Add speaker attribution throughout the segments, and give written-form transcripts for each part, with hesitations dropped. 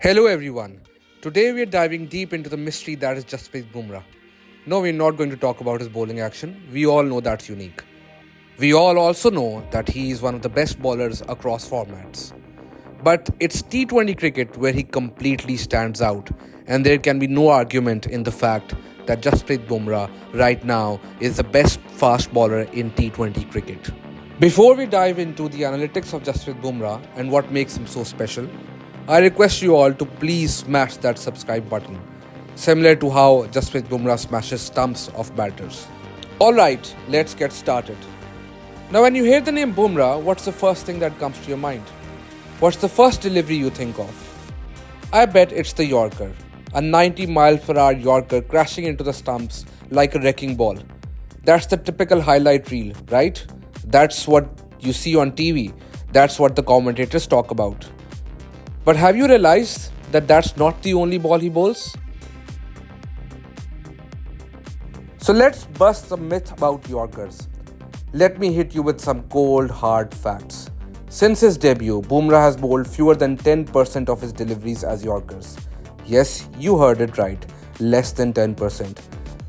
Speaker 1: Hello everyone. Today we are diving deep into the mystery that is Jasprit Bumrah. No, we're not going to talk about his bowling action. We all know that's unique. We all also know that he is one of the best bowlers across formats. But it's T20 cricket where he completely stands out, and there can be no argument in the fact that Jasprit Bumrah right now is the best fast bowler in T20 cricket. Before we dive into the analytics of Jasprit Bumrah and what makes him so special, I request you all to please smash that subscribe button, similar to how Jasprit Bumrah smashes stumps of batters. Alright, let's get started. Now, when you hear the name Bumrah, what's the first thing that comes to your mind? What's the first delivery you think of? I bet it's the Yorker, a 90 miles per hour Yorker crashing into the stumps like a wrecking ball. That's the typical highlight reel, right? That's what you see on TV. That's what the commentators talk about. But have you realized that that's not the only ball he bowls? So let's bust the myth about Yorkers. Let me hit you with some cold, hard facts. Since his debut, Bumrah has bowled fewer than 10% of his deliveries as Yorkers. Yes, you heard it right, less than 10%.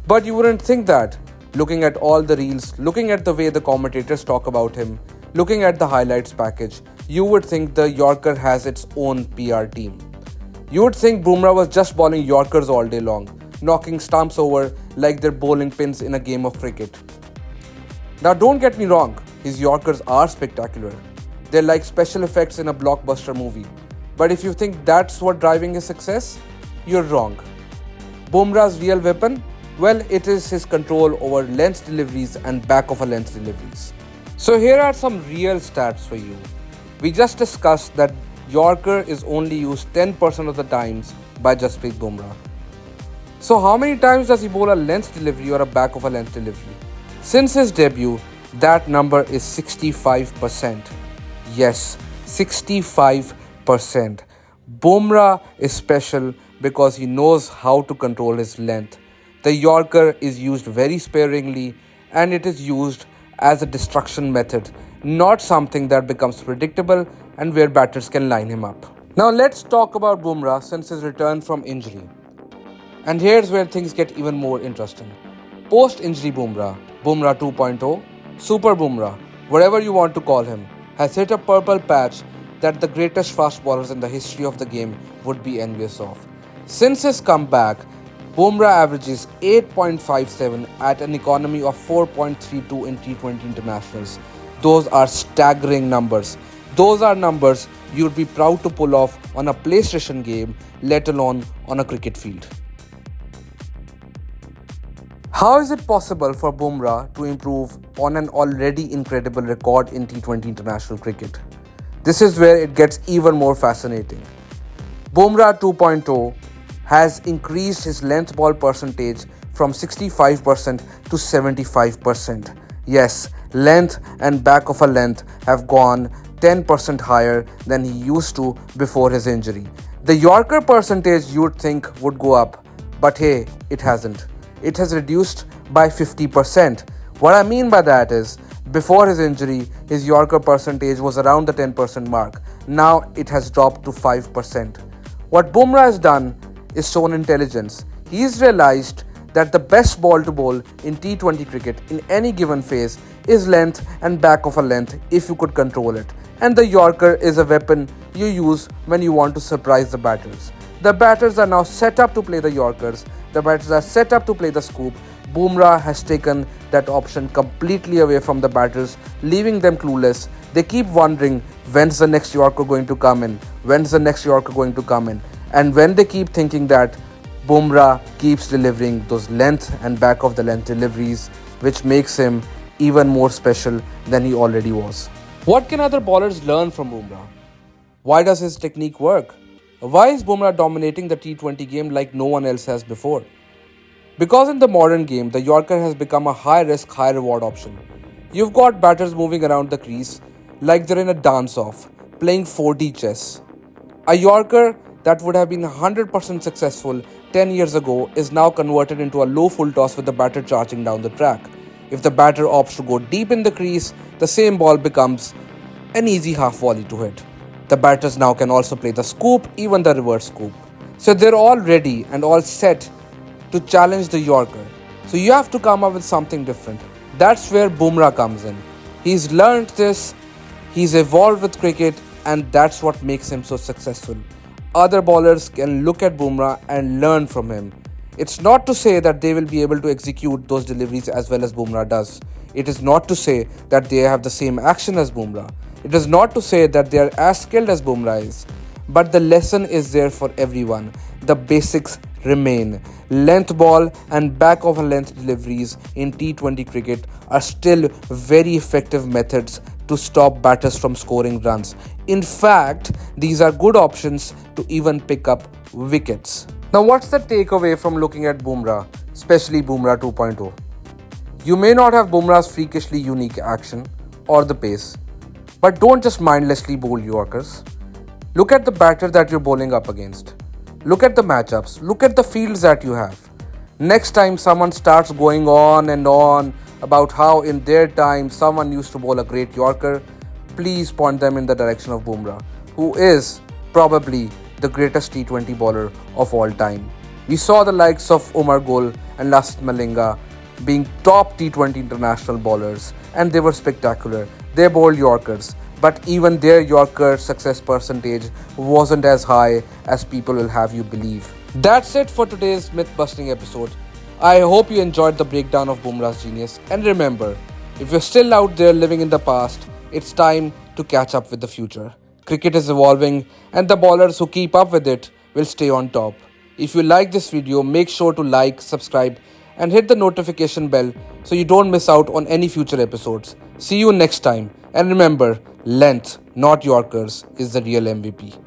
Speaker 1: But you wouldn't think that. Looking at all the reels, looking at the way the commentators talk about him, looking at the highlights package, you would think the Yorker has its own PR team. You would think Bumrah was just bowling Yorkers all day long, knocking stumps over like they're bowling pins in a game of cricket. Now don't get me wrong, his Yorkers are spectacular. They're like special effects in a blockbuster movie. But if you think that's what driving his success, you're wrong. Bumrah's real weapon? Well, it is his control over length deliveries and back of a length deliveries. So here are some real stats for you. We just discussed that Yorker is only used 10% of the times by Jasprit Bumrah. So how many times does he bowl a length delivery or a back of a length delivery? Since his debut, that number is 65%. Yes, 65%. Bumrah is special because he knows how to control his length. The Yorker is used very sparingly and it is used as a distraction method, not something that becomes predictable and where batters can line him up. Now let's talk about Bumrah since his return from injury. And here's where things get even more interesting. Post-injury Bumrah, Bumrah 2.0, Super Bumrah, whatever you want to call him, has hit a purple patch that the greatest fast bowlers in the history of the game would be envious of. Since his comeback, Bumrah averages 8.57 at an economy of 4.32 in T20 internationals. Those are staggering numbers. Those are numbers you'd be proud to pull off on a PlayStation game, let alone on a cricket field. How is it possible for Bumrah to improve on an already incredible record in T20 international cricket? This is where it gets even more fascinating. Bumrah 2.0 has increased his length ball percentage from 65% to 75%. Yes, length and back of a length have gone 10% higher than he used to before his injury. The Yorker percentage you'd think would go up, but hey, it hasn't. It has reduced by 50%. What I mean by that is, before his injury, his Yorker percentage was around the 10% mark. Now it has dropped to 5%. What Bumrah has done is shown intelligence. He's realized that the best ball to bowl in T20 cricket in any given phase is length and back of a length if you could control it. And the Yorker is a weapon you use when you want to surprise the batters. The batters are now set up to play the Yorkers. The batters are set up to play the scoop. Bumrah has taken that option completely away from the batters, leaving them clueless. They keep wondering, when's the next Yorker going to come in? When's the next Yorker going to come in? And when they keep thinking that, Bumrah keeps delivering those length and back of the length deliveries, which makes him even more special than he already was. What can other bowlers learn from Bumrah? Why does his technique work? Why is Bumrah dominating the T20 game like no one else has before? Because in the modern game, the Yorker has become a high-risk, high-reward option. You've got batters moving around the crease like they're in a dance-off, playing 4D chess. A Yorker that would have been 100% successful 10 years ago is now converted into a low full toss with the batter charging down the track. If the batter opts to go deep in the crease, the same ball becomes an easy half volley to hit. The batters now can also play the scoop, even the reverse scoop. So they're all ready and all set to challenge the Yorker. So you have to come up with something different. That's where Bumrah comes in. He's learned this, he's evolved with cricket, and that's what makes him so successful. Other bowlers can look at Bumrah and learn from him. It's not to say that they will be able to execute those deliveries as well as Bumrah does. It is not to say that they have the same action as Bumrah. It is not to say that they are as skilled as Bumrah is. But the lesson is there for everyone. The basics remain. Length ball and back of a length deliveries in T20 cricket are still very effective methods to stop batters from scoring runs. In fact, these are good options to even pick up wickets. Now, what's the takeaway from looking at Bumrah, especially Bumrah 2.0? You may not have Bumrah's freakishly unique action or the pace, but don't just mindlessly bowl Yorkers. Look at the batter that you're bowling up against. Look at the matchups. Look at the fields that you have. Next time someone starts going on and on about how in their time someone used to bowl a great Yorker, please point them in the direction of Bumrah, who is probably the greatest T20 bowler of all time. We saw the likes of Umar Gul and Lasith Malinga being top T20 international bowlers, and they were spectacular. They bowled Yorkers, but even their Yorker success percentage wasn't as high as people will have you believe. That's it for today's myth-busting episode. I hope you enjoyed the breakdown of Bumrah's genius, and remember, if you're still out there living in the past, it's time to catch up with the future. Cricket is evolving, and the bowlers who keep up with it will stay on top. If you like this video, make sure to like, subscribe, and hit the notification bell so you don't miss out on any future episodes. See you next time, and remember, length, not Yorkers, is the real MVP.